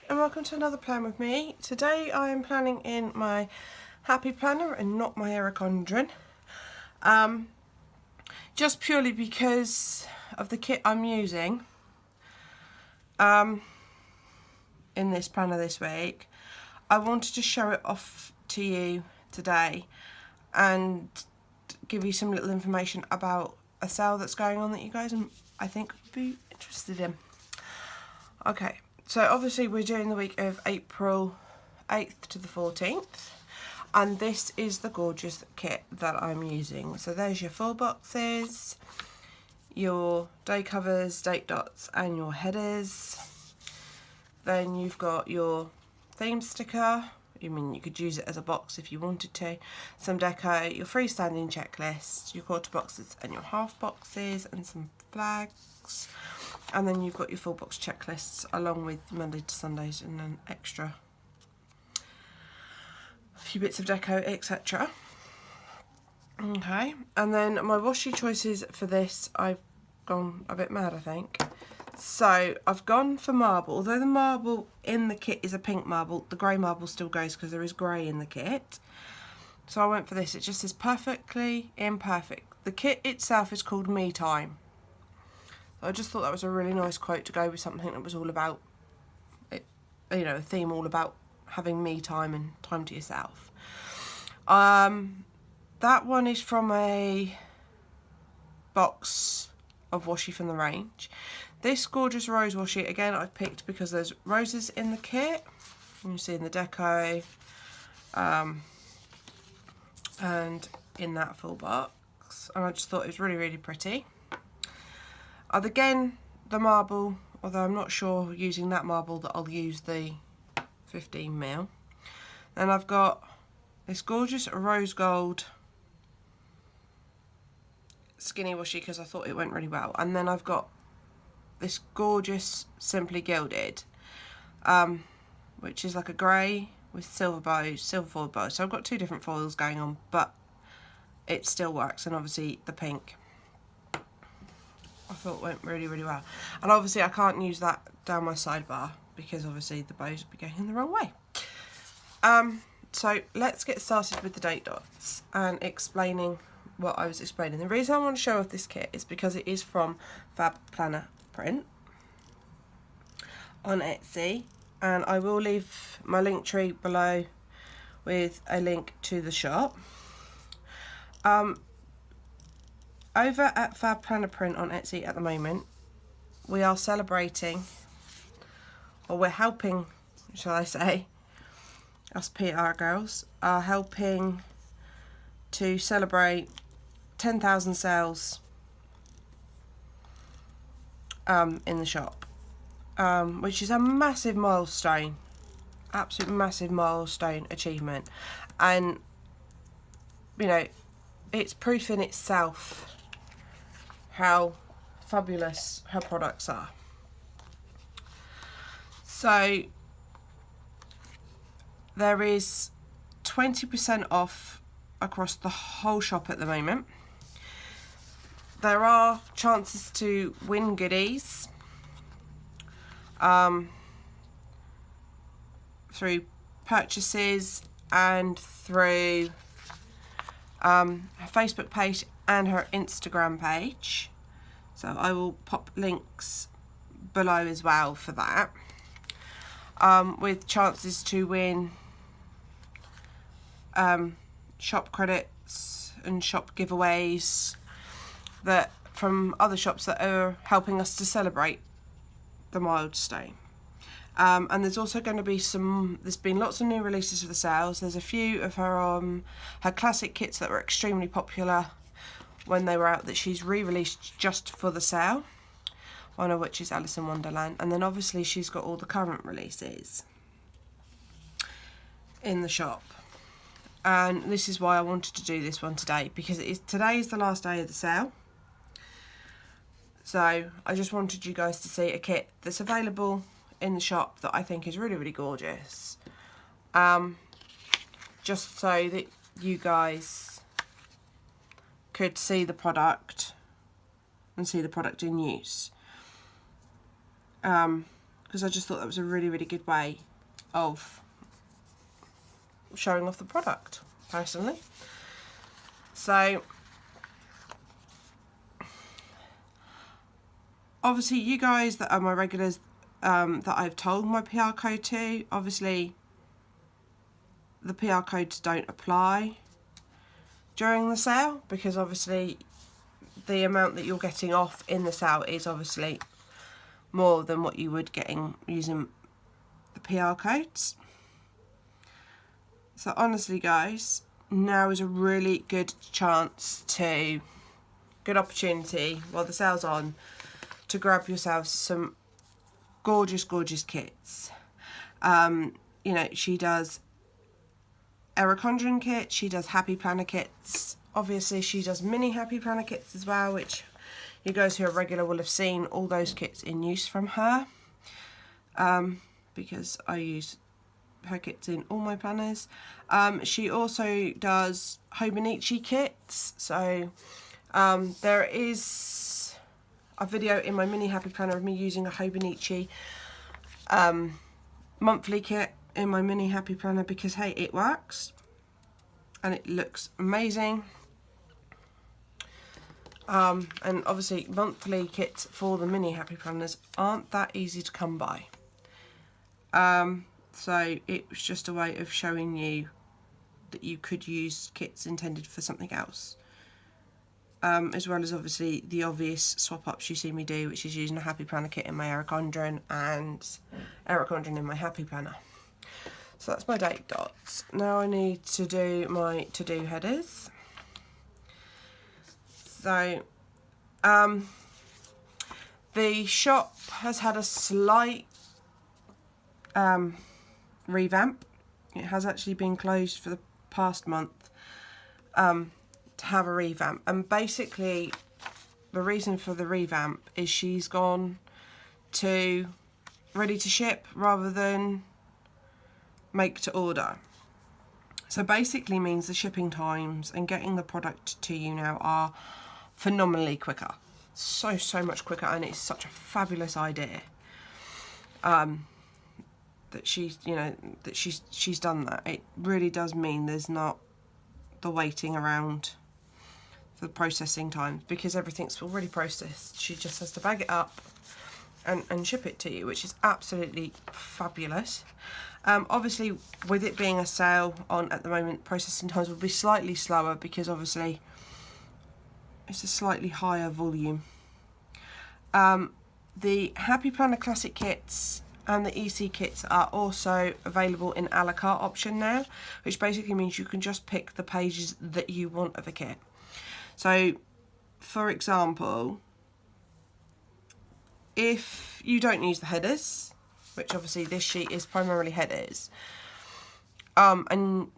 And welcome to another plan with me. Today I am planning in my Happy Planner and not my Eric Ondren. Just purely because of the kit I'm using in this planner this week. I wanted to show it off to you today and give you some little information about a sale that's going on that you guys I think would be interested in. Okay, so obviously we're doing the week of April 8th to the 14th, and this is the gorgeous kit that I'm using. So there's your full boxes, your day covers, date dots and your headers. Then you've got your theme sticker. I mean, you could use it as a box if you wanted to. Some deco, your freestanding checklist, your quarter boxes and your half boxes, and some flags. And then you've got your full box checklists along with Monday to Sundays and an extra few bits of deco, etc. Okay, and then my washi choices for this, I've gone a bit mad, I think. So I've gone for marble. Although the marble in the kit is a pink marble, the grey marble still goes because there is grey in the kit. So I went for this. It just says perfectly imperfect. The kit itself is called Me Time. So I just thought that was a really nice quote to go with something that was all about, you know, a theme all about having me time and time to yourself. That one is from a box of washi from the range. This gorgeous rose washi, again, I've picked because there's roses in the kit. You see in the deco, and in that full box. And I just thought it was really, really pretty. Again, the marble, although I'm not sure using that marble that I'll use the 15mm. Then I've got this gorgeous rose gold skinny washi because I thought it went really well. And then I've got this gorgeous Simply Gilded, which is like a grey with silver bows, silver foil bows. So I've got two different foils going on, but it still works. And obviously the pink I thought went really, really well. And obviously I can't use that down my sidebar because obviously the bows would be going in the wrong way. So let's get started with the date dots and explaining what I was explaining. The reason I want to show off this kit is because it is from FabPlannerPrint on Etsy, and I will leave my link tree below with a link to the shop. Over at FabPlannerPrint on Etsy at the moment, we are celebrating, or we're helping, shall I say, us PR girls are helping to celebrate 10,000 sales in the shop, which is a massive milestone, absolute massive milestone achievement. And you know, it's proof in itself how fabulous her products are. So there is 20% off across the whole shop at the moment. There are chances to win goodies through purchases and through her Facebook page and her Instagram page. So I will pop links below as well for that, with chances to win shop credits and shop giveaways that from other shops that are helping us to celebrate the milestone. And there's also going to be there's been lots of new releases for the sales. There's a few of her classic kits that were extremely popular when they were out that she's re-released just for the sale, one of which is Alice in Wonderland. And then obviously she's got all the current releases in the shop. And this is why I wanted to do this one today, because today is the last day of the sale. So I just wanted you guys to see a kit that's available in the shop that I think is really, really gorgeous. Just so that you guys could see the product and see the product in use. Because because I just thought that was a really, really good way of showing off the product, personally. So obviously you guys that are my regulars, that I've told my PR code to, obviously the PR codes don't apply during the sale, because obviously the amount that you're getting off in the sale is obviously more than what you would getting using the PR codes. So honestly guys, now is a really good opportunity while the sale's on to grab yourselves some gorgeous, gorgeous kits. You know, she does Eric Condren kits, she does Happy Planner kits. Obviously she does mini Happy Planner kits as well, which you guys who are regular will have seen all those kits in use from her, because I use her kits in all my planners. She also does Hobonichi kits, so there is a video in my mini Happy Planner of me using a Hobonichi monthly kit in my mini Happy Planner, because hey, it works and it looks amazing. And obviously monthly kits for the mini Happy Planners aren't that easy to come by. So it was just a way of showing you that you could use kits intended for something else. As well as obviously the obvious swap ups you see me do, which is using a Happy Planner kit in my Eric Condren and Eric Condren in my Happy Planner. So that's my date dots. Now I need to do my to-do headers. So the shop has had a slight revamp. It has actually been closed for the past month to have a revamp, and basically the reason for the revamp is she's gone to ready to ship rather than make to order. So basically means the shipping times and getting the product to you now are phenomenally quicker, so much quicker, and it's such a fabulous idea that she's, you know, that she's done that. It really does mean there's not the waiting around for the processing times, because everything's already processed. She just has to bag it up and ship it to you, which is absolutely fabulous. Obviously with it being a sale on at the moment, processing times will be slightly slower, because obviously it's a slightly higher volume. The Happy Planner Classic kits and the EC kits are also available in a la carte option now, which basically means you can just pick the pages that you want of a kit. So for example, if you don't use the headers, which obviously this sheet is primarily headers, and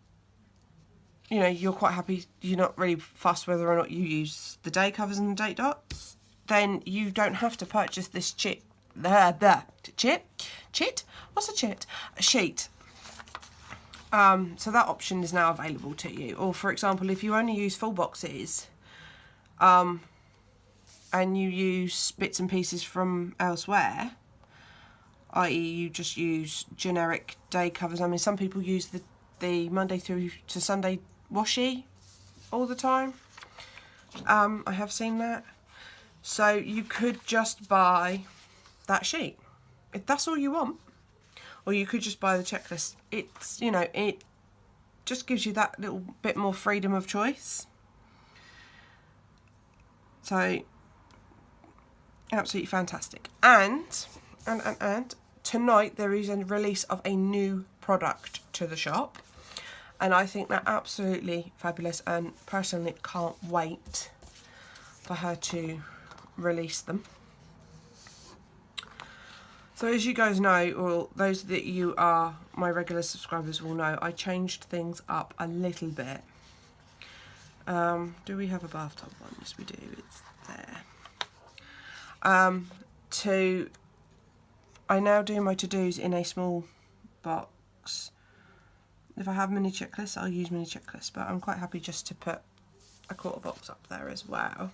you know, you're quite happy, you're not really fussed whether or not you use the day covers and the date dots, then you don't have to purchase this sheet. So that option is now available to you. Or for example, if you only use full boxes, and you use bits and pieces from elsewhere, i.e. you just use generic day covers. I mean, some people use the Monday through to Sunday washi all the time. I have seen that. So you could just buy that sheet if that's all you want, or you could just buy the checklist. It's, you know, it just gives you that little bit more freedom of choice. So absolutely fantastic. And tonight there is a release of a new product to the shop, and I think they're absolutely fabulous, and personally can't wait for her to release them. So as you guys know, or those that you are my regular subscribers will know, I changed things up a little bit. Do we have a bathtub one? Yes we do, it's there. I now do my to-dos in a small box. If I have mini checklists, I'll use mini checklists, but I'm quite happy just to put a quarter box up there as well.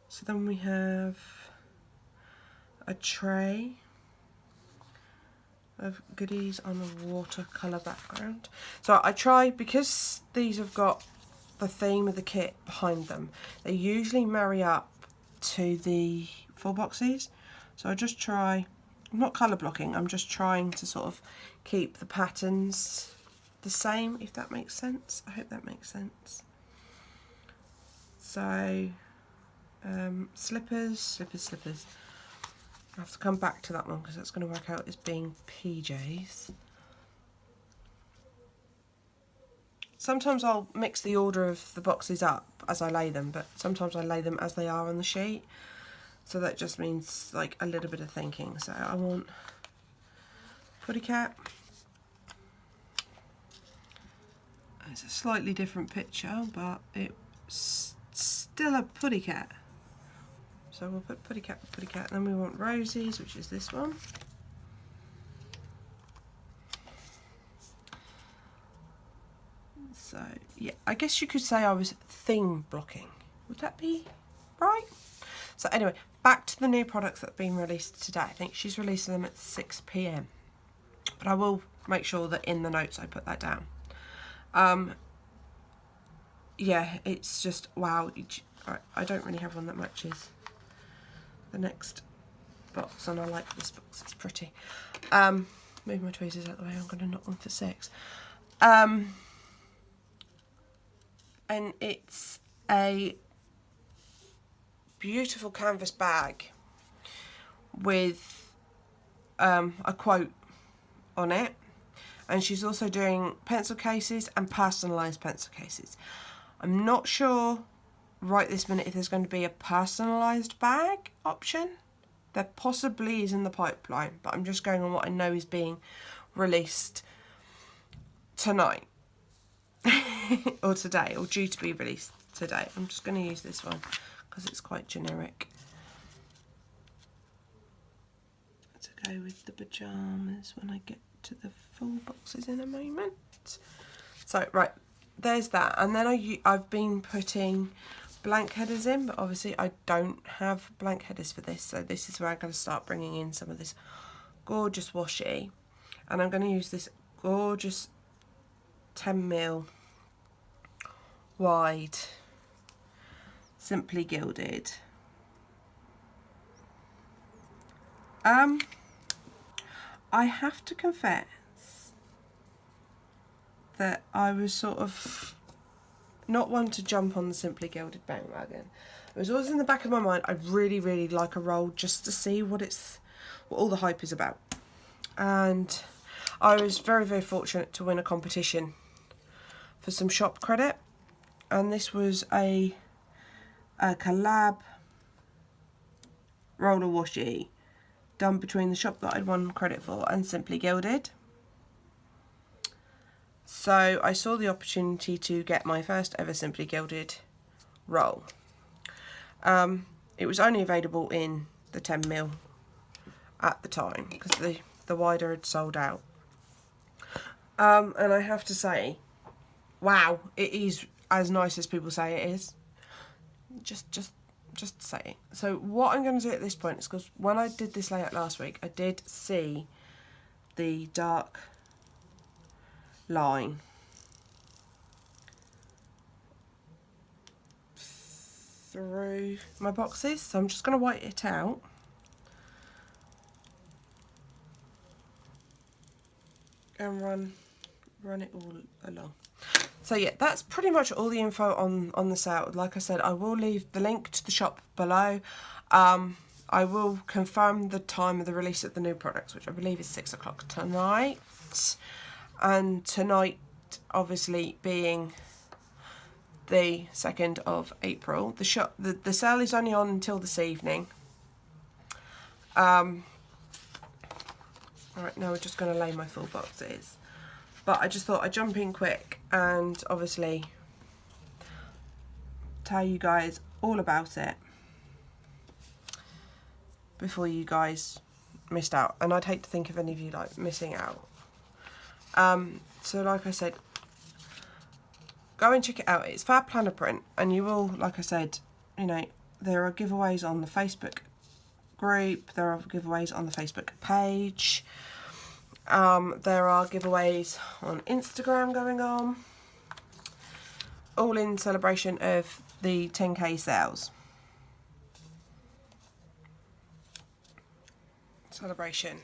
So then we have a tray of goodies on a watercolour background. So I try, because these have got the theme of the kit behind them, they usually marry up to the full boxes. So I just try, I'm not colour blocking, I'm just trying to sort of keep the patterns the same, if that makes sense. I hope that makes sense. So slippers. I have to come back to that one because that's going to work out as being PJs. Sometimes I'll mix the order of the boxes up as I lay them, but sometimes I lay them as they are on the sheet. So that just means like a little bit of thinking. So I want putty cat. It's a slightly different picture, but it's still a putty cat. So we'll put putty cat, and then we want roses, which is this one. So yeah, I guess you could say I was theme blocking. Would that be right? So anyway, back to the new products that have been released today. I think she's releasing them at 6 PM. But I will make sure that in the notes I put that down. Yeah, it's just, wow. I don't really have one that matches the next box, and I like this box, it's pretty. Move my tweezers out of the way, I'm going to knock them for 6. And it's a beautiful canvas bag with a quote on it, and she's also doing pencil cases and personalised pencil cases. I'm not sure right this minute if there's going to be a personalised bag option. There possibly is in the pipeline, but I'm just going on what I know is being released tonight or today, or due to be released today. I'm just going to use this one because it's quite generic to go with the pyjamas when I get to the full boxes in a moment. So right, there's that, and then I've been putting blank headers in, but obviously I don't have blank headers for this, so this is where I'm going to start bringing in some of this gorgeous washi, and I'm going to use this gorgeous 10mm wide Simply Gilded. I have to confess that I was sort of not one to jump on the Simply Gilded bandwagon. It was always in the back of my mind, I'd really, really like a roll just to see what all the hype is about. And I was very, very fortunate to win a competition for some shop credit. And this was a collab roller washi done between the shop that I'd won credit for and Simply Gilded. So I saw the opportunity to get my first ever Simply Gilded roll. It was only available in the 10mm at the time because the wider had sold out. And I have to say, wow, it is as nice as people say it is. Just say it. So what I'm going to do at this point is, because when I did this layout last week, I did see the dark line through my boxes, so I'm just going to white it out. And run it all along. So yeah, that's pretty much all the info on the sale. Like I said, I will leave the link to the shop below. I will confirm the time of the release of the new products, which I believe is 6 o'clock tonight. And tonight, obviously, being the 2nd of April, the sale is only on until this evening. Alright, now we're just going to lay my full boxes. But I just thought I'd jump in quick and obviously tell you guys all about it before you guys missed out. And I'd hate to think of any of you like missing out. So like I said, go and check it out. It's FabPlannerPrint, and you will, like I said, you know, there are giveaways on the Facebook group, there are giveaways on the Facebook page. There are giveaways on Instagram going on, all in celebration of the 10k sales. Celebration.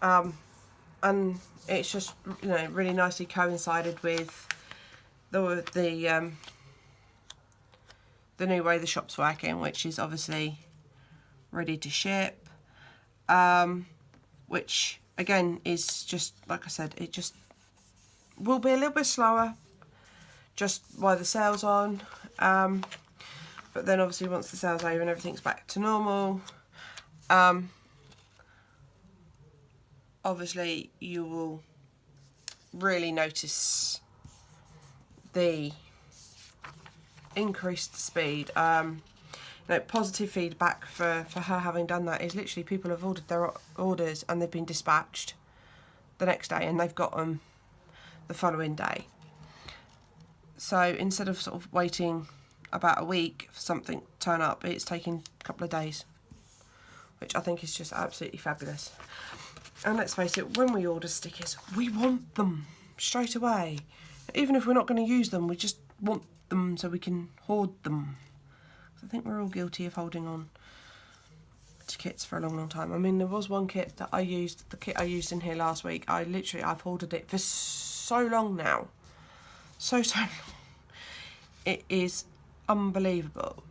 And it's just, you know, really nicely coincided with the new way the shop's working, which is obviously ready to ship, which again is just, like I said, it just will be a little bit slower just while the sale's on, but then obviously once the sale's over and everything's back to normal, obviously you will really notice the increased speed. You know, positive feedback for her having done that is literally people have ordered their orders and they've been dispatched the next day and they've got them the following day. So instead of sort of waiting about a week for something to turn up, it's taking a couple of days, which I think is just absolutely fabulous. And let's face it, when we order stickers, we want them straight away. Even if we're not going to use them, we just want them so we can hoard them. I think we're all guilty of holding on to kits for a long, long time. I mean, there was one kit that I used, the kit I used in here last week. I've hoarded it for so long now. So long. It is unbelievable.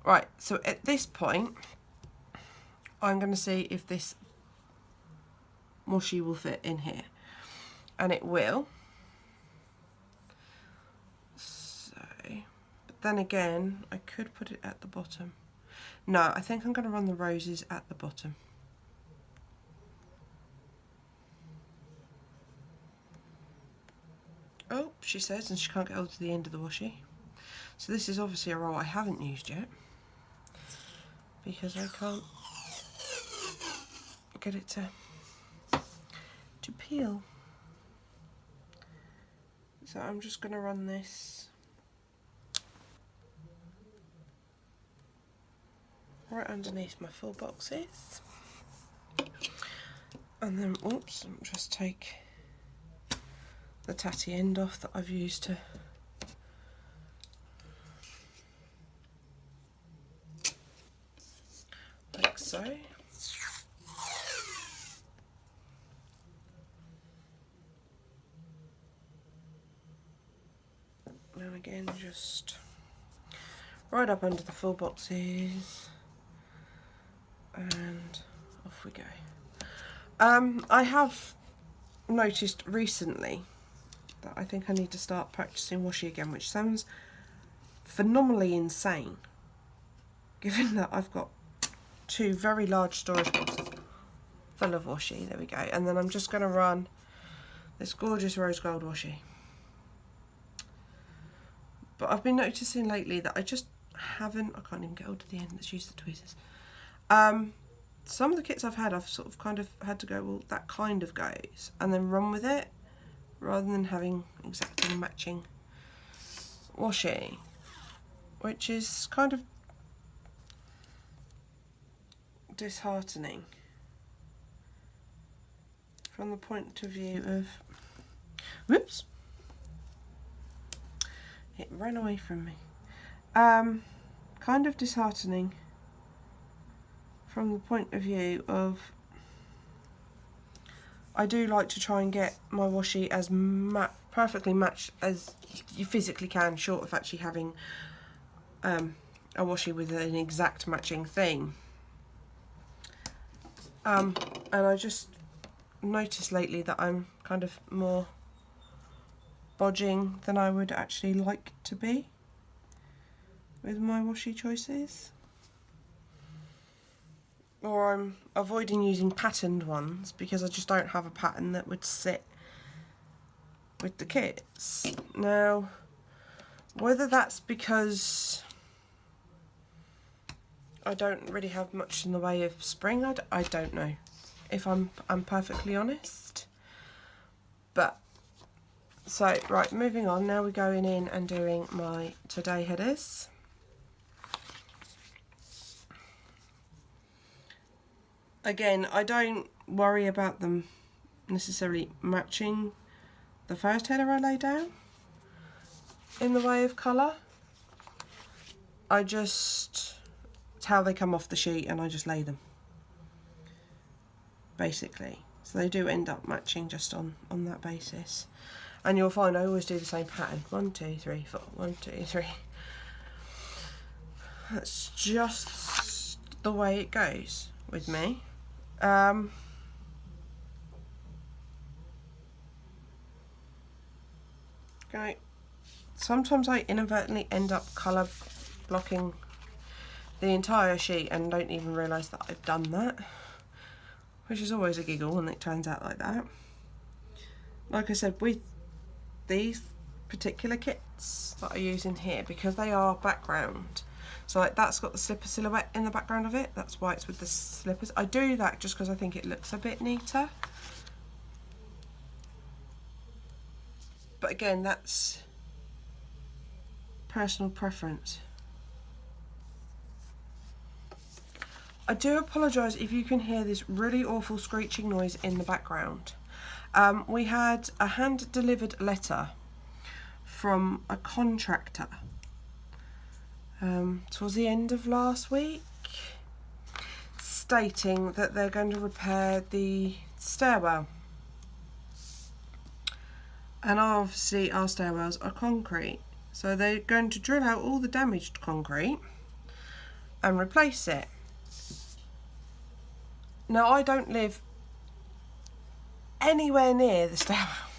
Right, so at this point, I'm going to see if this washi will fit in here. And it will. Then again, I could put it at the bottom. No, I think I'm going to run the roses at the bottom. Oh, she says, and she can't get hold to the end of the washi. So this is obviously a roll I haven't used yet, because I can't get it to peel. So I'm just going to run this right underneath my full boxes, and then oops, just take the tatty end off that I've used to like so. And again, just right up under the full boxes. And off we go. I have noticed recently that I think I need to start practicing washi again, which sounds phenomenally insane, given that I've got two very large storage boxes full of washi. There we go. And then I'm just going to run this gorgeous rose gold washi. But I've been noticing lately that I just haven't, I can't even get hold of the end, let's use the tweezers. Some of the kits I've had, I've sort of kind of had to go, well, that kind of goes, and then run with it, rather than having exactly matching washi, which is kind of disheartening from the point of view of, whoops, it ran away from me. Kind of disheartening from the point of view of, I do like to try and get my washi as perfectly matched as you physically can, short of actually having a washi with an exact matching theme. And I just noticed lately that I'm kind of more bodging than I would actually like to be with my washi choices. Or I'm avoiding using patterned ones because I just don't have a pattern that would sit with the kits. Now, whether that's because I don't really have much in the way of spring, I don't know, if I'm perfectly honest. But, so, right, moving on, now we're going in and doing my today headers. Again, I don't worry about them necessarily matching the first header I lay down in the way of colour. It's how they come off the sheet and I just lay them, basically. So they do end up matching just on that basis. And you'll find I always do the same pattern. 1, 2, 3, 4, 1, 2, 3. That's just the way it goes with me. Okay. Sometimes I inadvertently end up colour blocking the entire sheet and don't even realise that I've done that, which is always a giggle when it turns out like that. Like I said, with these particular kits that I use in here, because they are background, so like that's got the slipper silhouette in the background of it, that's why it's with the slippers. I do that just because I think it looks a bit neater. But again, that's personal preference. I do apologise if you can hear this really awful screeching noise in the background. We had a hand-delivered letter from a contractor towards the end of last week, stating that they're going to repair the stairwell. And obviously our stairwells are concrete, so they're going to drill out all the damaged concrete and replace it. Now, I don't live anywhere near the stairwell,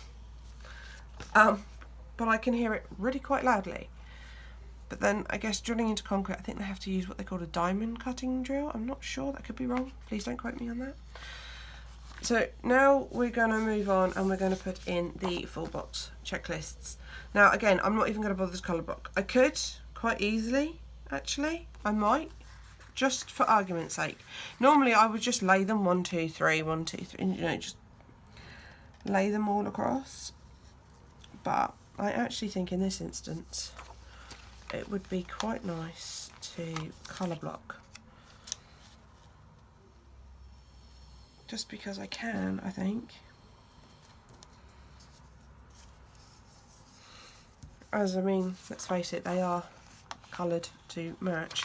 but I can hear it really quite loudly. But then I guess drilling into concrete, I think they have to use what they call a diamond cutting drill. I'm not sure, that could be wrong. Please don't quote me on that. So now we're going to move on and we're going to put in the full box checklists. Now again, I'm not even going to bother this colour block. I could quite easily, actually, I might, just for argument's sake. Normally I would just lay them 1, 2, 3, 1, 2, 3, you know, just lay them all across. But I actually think in this instance it would be quite nice to colour block. Just because I can, I think. As I mean, let's face it, they are coloured to match.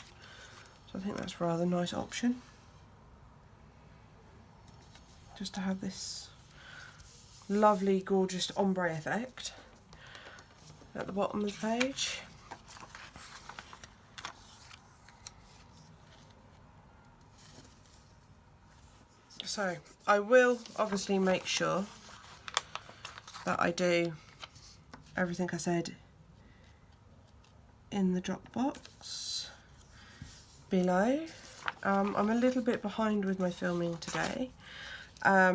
So I think that's a rather nice option. Just to have this lovely, gorgeous ombre effect at the bottom of the page. So I will obviously make sure that I do everything I said in the drop box below. I'm a little bit behind with my filming today. I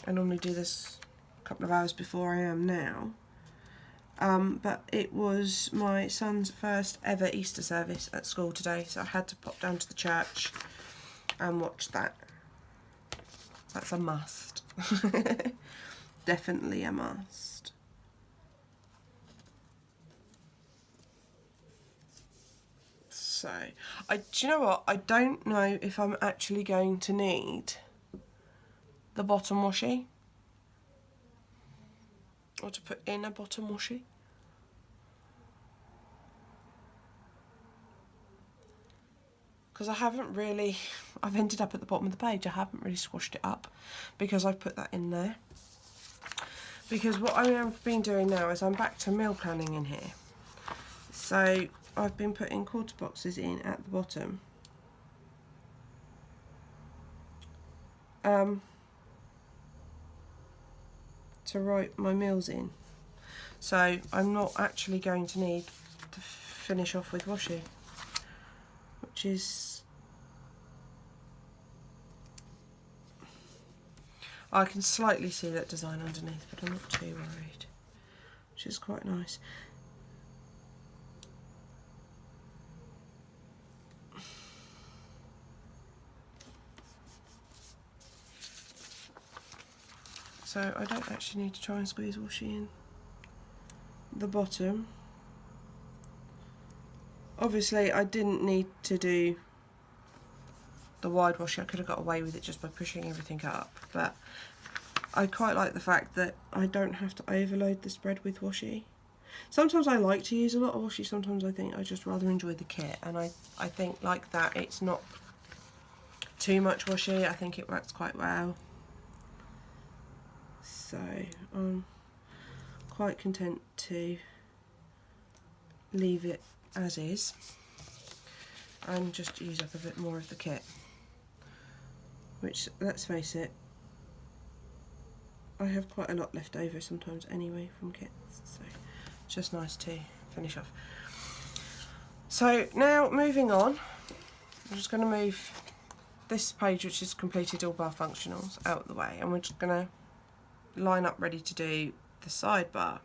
normally do this a couple of hours before I am now. But it was my son's first ever Easter service at school today, so I had to pop down to the church and watch that. That's a must. Definitely a must. So, do you know what? I don't know if I'm actually going to need the bottom washi, or to put in a bottom washi. Because I haven't really, I've ended up at the bottom of the page, I haven't really squashed it up because I've put that in there. Because what I have been doing now is I'm back to meal planning in here. So I've been putting quarter boxes in at the bottom. To write my meals in. So I'm not actually going to need to finish off with washi, which is, I can slightly see that design underneath, but I'm not too worried, which is quite nice. So I don't actually need to try and squeeze washi in the bottom. Obviously I didn't need to do the wide washi, I could have got away with it just by pushing everything up, but I quite like the fact that I don't have to overload the spread with washi. Sometimes I like to use a lot of washi, sometimes I think I just rather enjoy the kit, and I think like that it's not too much washi. I think it works quite well. So I'm quite content to leave it as is and just use up a bit more of the kit, which, let's face it, I have quite a lot left over sometimes anyway from kits, so it's just nice to finish off. So now moving on, I'm just going to move this page, which is completed all bar functionals, out of the way, and we're just going to line up ready to do the sidebar.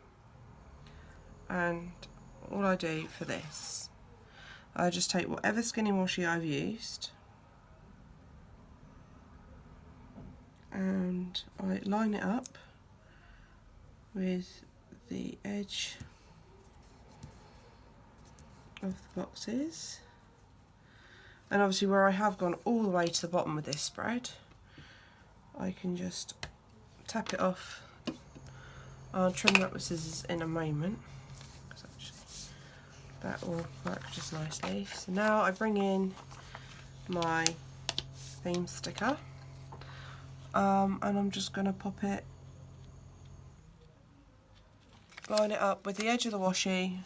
And all I do for this, I just take whatever skinny washi I've used and I line it up with the edge of the boxes, and obviously where I have gone all the way to the bottom with this spread, I can just tap it off. I'll trim that with scissors in a moment, because actually that will work just nicely. So now I bring in my theme sticker, and I'm just going to pop it, line it up with the edge of the washi.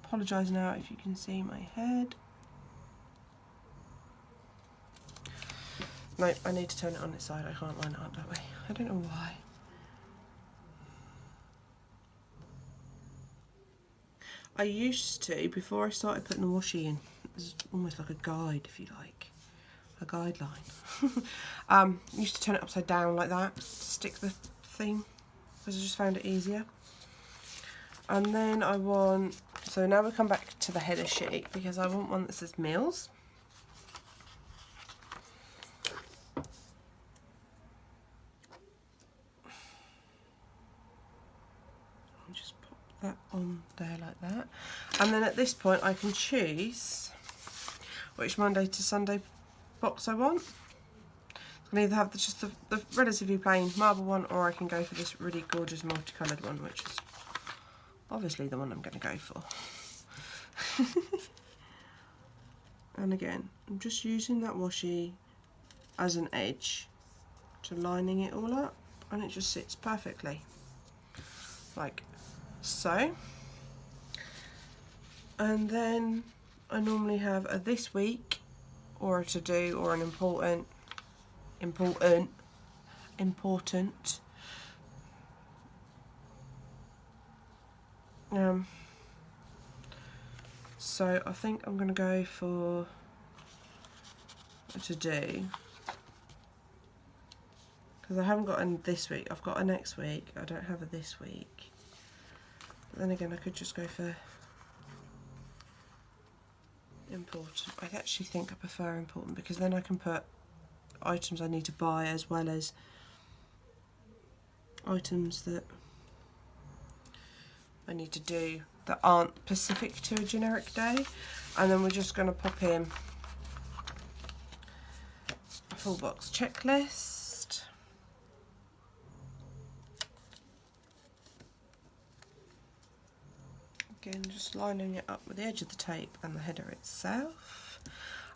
Apologise now if you can see my head. No, I need to turn it on its side, I can't line it up that way. I don't know why. I used to, before I started putting the washi in, it was almost like a guide, if you like, a guideline. Used to turn it upside down like that to stick the theme, because I just found it easier. And then I want, so now we come back to the header sheet, because I want one that says meals. I'll just pop that on there like that. And then at this point I can choose which Monday to Sunday box I want. I can either have just the relatively plain marble one, or I can go for this really gorgeous multicoloured one, which is obviously the one I'm going to go for. And again, I'm just using that washi as an edge to lining it all up, and it just sits perfectly like so. And then I normally have a this week, or a to do, or an important. So I think I'm going to go for a to do, because I haven't got a this week. I've got a next week. I don't have a this week. But then again, I could just go for important. I actually think I prefer important, because then I can put items I need to buy as well as items that I need to do that aren't specific to a generic day. And then we're just going to pop in a full box checklist. Again, just lining it up with the edge of the tape and the header itself.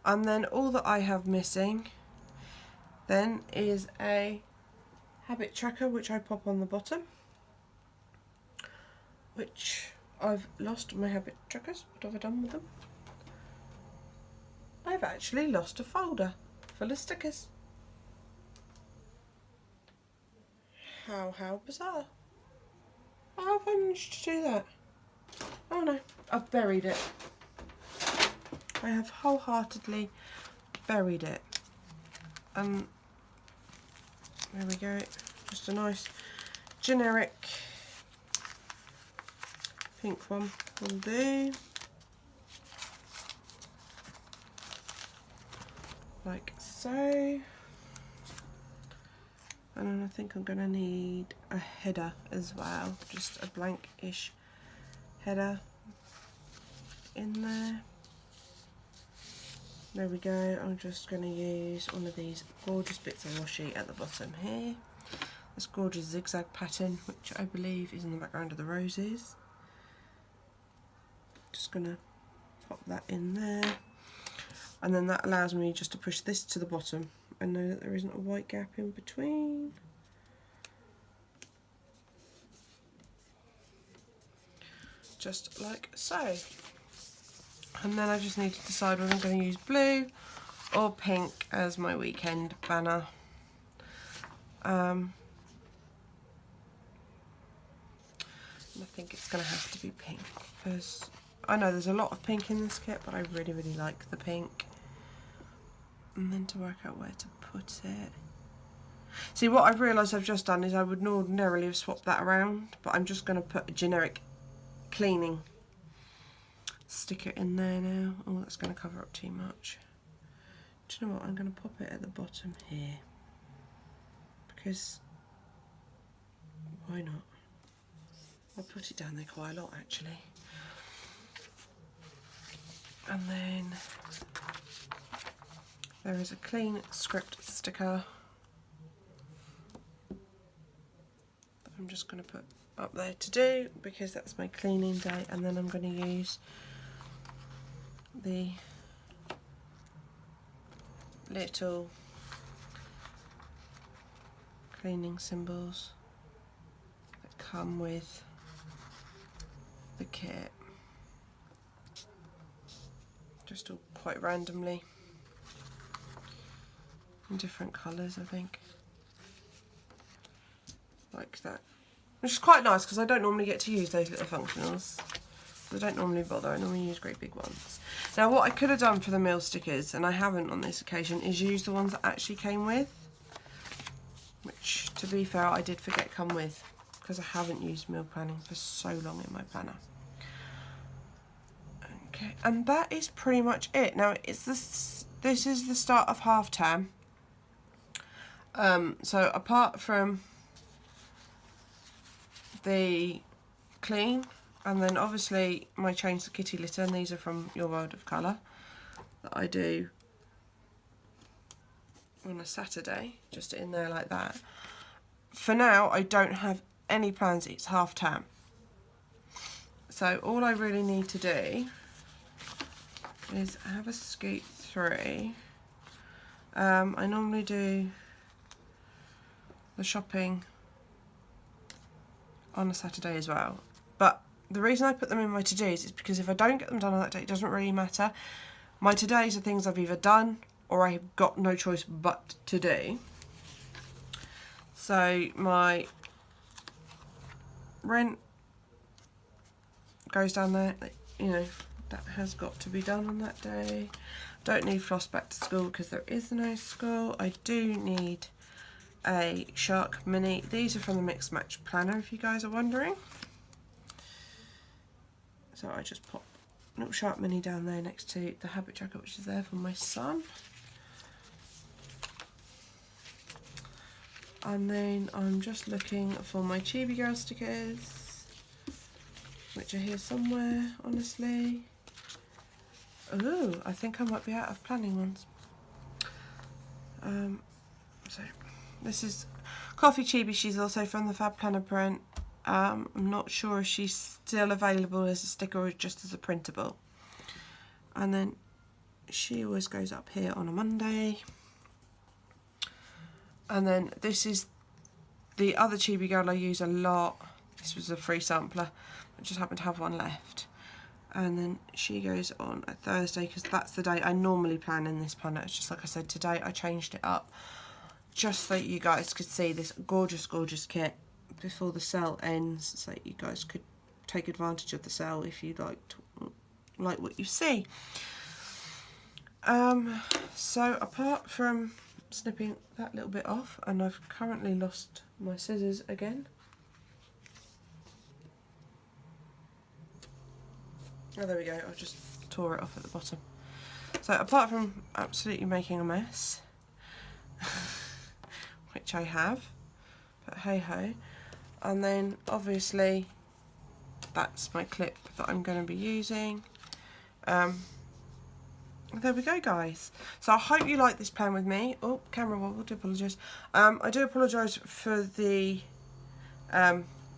And then all that I have missing then is a habit tracker, which I pop on the bottom, which I've lost my habit trackers. What have I done with them? I've actually lost a folder full of stickers. How bizarre. How have I managed to do that? Oh no, I've buried it. I have wholeheartedly buried it. And there we go, just a nice generic pink one will do, like so. And then I think I'm going to need a header as well, just a blank-ish header in there. There we go. I'm just going to use one of these gorgeous bits of washi at the bottom here. This gorgeous zigzag pattern, which I believe is in the background of the roses. Just going to pop that in there. And then that allows me just to push this to the bottom and know that there isn't a white gap in between. Just like so. And then I just need to decide whether I'm going to use blue or pink as my weekend banner. I think it's going to have to be pink because I know there's a lot of pink in this kit, but I really, really like the pink. And then to work out where to put it. See, what I've realised I've just done is I would ordinarily have swapped that around, but I'm just going to put a generic cleaning sticker in there now. Oh, that's going to cover up too much. Do you know what? I'm going to pop it at the bottom here. Because why not? I'll put it down there quite a lot actually. And then there is a clean script sticker that I'm just going to put up there to do because that's my cleaning day, and then I'm going to use the little cleaning symbols that come with the kit, just all quite randomly in different colours, I think, like that, which is quite nice because I don't normally get to use those little functionals. I don't normally bother, I normally use great big ones. Now what I could have done for the meal stickers, and I haven't on this occasion, is use the ones that actually came with, which to be fair I did forget come with because I haven't used meal planning for so long in my planner. Okay, and that is pretty much it. Now it's this is the start of half term. So apart from the clean, and then obviously my Change the Kitty litter, and these are from Your World of Colour, that I do on a Saturday, just in there like that. For now, I don't have any plans, it's half term. So all I really need to do is have a scoot through. I normally do the shopping on a Saturday as well, but the reason I put them in my to-dos is because if I don't get them done on that day, it doesn't really matter. My to-dos are things I've either done or I've got no choice but to do. So my rent goes down there, you know, that has got to be done on that day. Don't need floss back to school because there is no school. I do need a Shark Mini. These are from the Mix Match Planner, if you guys are wondering. So I just pop a little Shark Mini down there next to the habit jacket, which is there for my son. And then I'm just looking for my Chibi Girl stickers, which are here somewhere, honestly. Oh, I think I might be out of planning ones. So this is Coffee Chibi. She's also from the FabPlannerPrint. I'm not sure if she's still available as a sticker or just as a printable. And then she always goes up here on a Monday. And then this is the other Chibi Girl I use a lot. This was a free sampler. I just happen to have one left. And then she goes on a Thursday because that's the day I normally plan in this planner. It's just like I said, today I changed it up just so you guys could see this gorgeous, gorgeous kit before the sale ends, so you guys could take advantage of the sale if you like what you see. So apart from snipping that little bit off, and I've currently lost my scissors again. Oh, there we go, I just tore it off at the bottom. So apart from absolutely making a mess, which I have, but hey ho, and then obviously that's my clip that I'm going to be using. there we go, guys. So I hope you like this plan with me. Oh, camera wobble, I do apologise. I do apologise for the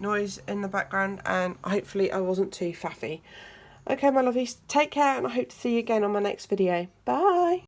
noise in the background, and hopefully I wasn't too faffy. Okay, my lovies, take care, and I hope to see you again on my next video. Bye.